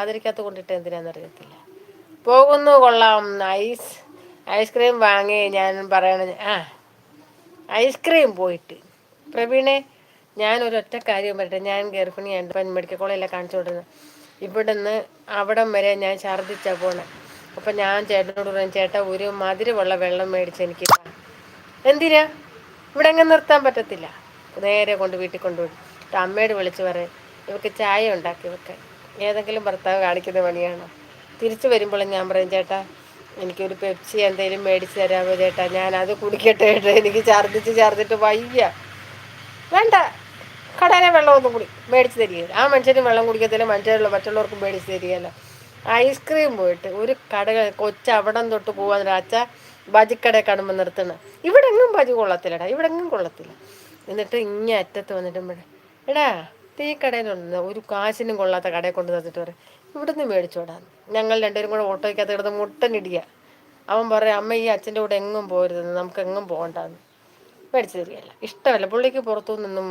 അതിരിക്കകത്ത് കൊണ്ടിട്ട് എന്തിനാണെന്നറിയത്തില്ല. പോകുന്നു കൊള്ളാം. ഐസ്ക്രീം വാങ്ങി. ഞാൻ പറയണ ഐസ്ക്രീം പോയിട്ട് പ്രവീണെ, ഞാനൊരൊറ്റ കാര്യം പറയട്ടെ. ഞാൻ ഗർഭിണിയാണ്. ഇപ്പം മെഡിക്കൽ കോളേജിലാണ് കാണിച്ചു കൊടുക്കുന്നത്. ഇവിടുന്ന് അവിടം വരെ ഞാൻ ഛർദ്ദിച്ചാൽ പോണേ. അപ്പം ഞാൻ ചേട്ടനോട് പറയും, ചേട്ടാ ഒരു മധുരമുള്ള വെള്ളം മേടിച്ച് എനിക്ക് എന്തിനാ, ഇവിടെ എങ്ങനെ നിർത്താൻ പറ്റത്തില്ല. നേരെ കൊണ്ട് വീട്ടിൽ കൊണ്ടുപോയി അമ്മയോട് വിളിച്ച് പറയും, ഇവർക്ക് ചായ ഉണ്ടാക്കി വെക്കാൻ. ഏതെങ്കിലും ഭർത്താവ് കാണിക്കുന്ന പണിയാണോ? തിരിച്ചു വരുമ്പോഴും ഞാൻ പറയും, ചേട്ടാ എനിക്കൊരു പെപ്സി എന്തെങ്കിലും മേടിച്ച് തരാമോ ചേട്ടാ, ഞാനത് കുടിക്കട്ടെ ചേട്ടാ, എനിക്ക് ഛർദ്ദിച്ചിട്ട് വയ്യ. വേണ്ട, കടയിലെ വെള്ളം ഒന്നും കൂടി മേടിച്ച് തരികയില്ല. ആ മനുഷ്യനും വെള്ളം കുടിക്കത്തില്ല, മറ്റുള്ളവർക്കും മേടിച്ച് തരികയില്ല. ഐസ്ക്രീം പോയിട്ട് ഒരു കടകൾ അവിടം തൊട്ട് പോകാൻ അച്ഛ ബജിക്കടയിൽ കാണുമ്പോൾ നിർത്തണം. ഇവിടെ എങ്ങും ബജി കൊള്ളത്തില്ലടാ, ഇവിടെ എങ്ങും കൊള്ളത്തില്ല. എന്നിട്ട് ഇങ്ങനെ അറ്റത്ത് വന്നിട്ടുമ്പോഴേ, എടാ ടീ കടയിലുണ്ട്, ഒരു കാശിനും കൊള്ളാത്ത കടയിൽ കൊണ്ട് തന്നിട്ട് പറയും ഇവിടുന്ന് മേടിച്ചോടാന്ന്. ഞങ്ങൾ രണ്ടുപേരും കൂടെ ഓട്ടോയ്ക്കകത്ത് കിടന്ന് മുട്ടനിടിക്കുക. അവൻ പറയും, അമ്മ ഈ അച്ഛൻ്റെ കൂടെ എങ്ങും പോരുതെന്ന്, നമുക്ക് എങ്ങും പോകണ്ടെന്ന്. മേടിച്ച് തരികയല്ല, ഇഷ്ടമല്ല പുള്ളിക്ക്. പുറത്തു നിന്നും